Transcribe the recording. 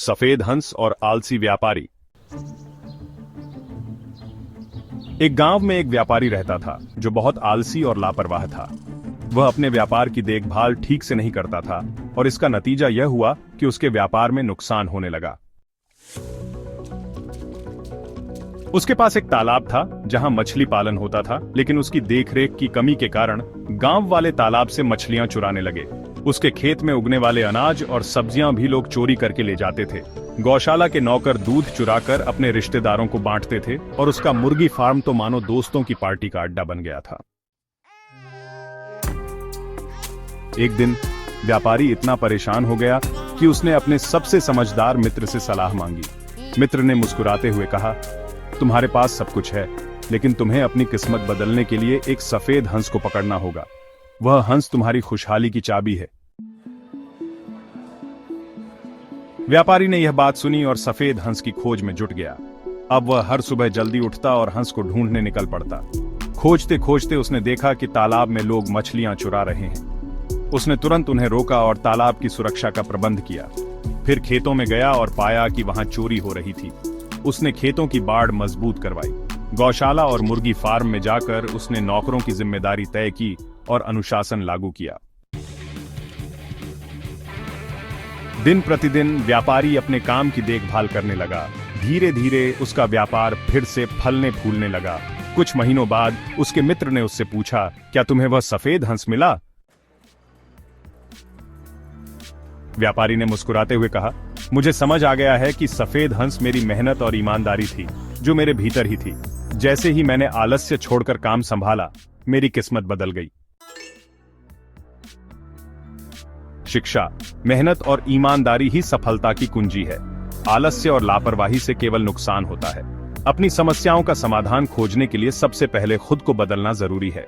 सफेद हंस और आलसी व्यापारी। एक गांव में एक व्यापारी रहता था जो बहुत आलसी और लापरवाह था। वह अपने व्यापार की देखभाल ठीक से नहीं करता था और इसका नतीजा यह हुआ कि उसके व्यापार में नुकसान होने लगा। उसके पास एक तालाब था जहां मछली पालन होता था, लेकिन उसकी देखरेख की कमी के कारण गांव वाले तालाब से मछलियां चुराने लगे। उसके खेत में उगने वाले अनाज और सब्जियां भी लोग चोरी करके ले जाते थे। गौशाला के नौकर दूध चुराकर अपने रिश्तेदारों को बांटते थे और उसका मुर्गी फार्म तो मानो दोस्तों की पार्टी का अड्डा बन गया था। एक दिन व्यापारी इतना परेशान हो गया कि उसने अपने सबसे समझदार मित्र से सलाह मांगी। मित्र ने मुस्कुराते हुए कहा, तुम्हारे पास सब कुछ है, लेकिन तुम्हें अपनी किस्मत बदलने के लिए एक सफेद हंस को पकड़ना होगा। वह हंस तुम्हारी खुशहाली की चाबी है। व्यापारी ने यह बात सुनी और सफेद हंस की खोज में जुट गया। अब वह हर सुबह जल्दी उठता और हंस को ढूंढने निकल पड़ता। खोजते खोजते उसने देखा कि तालाब में लोग मछलियां चुरा रहे हैं। उसने तुरंत उन्हें रोका और तालाब की सुरक्षा का प्रबंध किया। फिर खेतों में गया और पाया कि वहां चोरी हो रही थी। उसने खेतों की बाड़ मजबूत करवाई। गौशाला और मुर्गी फार्म में जाकर उसने नौकरों की जिम्मेदारी तय की और अनुशासन लागू किया। दिन प्रतिदिन व्यापारी अपने काम की देखभाल करने लगा। धीरे धीरे उसका व्यापार फिर से फलने फूलने लगा। कुछ महीनों बाद उसके मित्र ने उससे पूछा, क्या तुम्हें वह सफेद हंस मिला? व्यापारी ने मुस्कुराते हुए कहा, मुझे समझ आ गया है कि सफेद हंस मेरी मेहनत और ईमानदारी थी, जो मेरे भीतर ही थी। जैसे ही मैंने आलस्य छोड़कर काम संभाला, मेरी किस्मत बदल गई। शिक्षा, मेहनत और ईमानदारी ही सफलता की कुंजी है। आलस्य और लापरवाही से केवल नुकसान होता है। अपनी समस्याओं का समाधान खोजने के लिए सबसे पहले खुद को बदलना जरूरी है।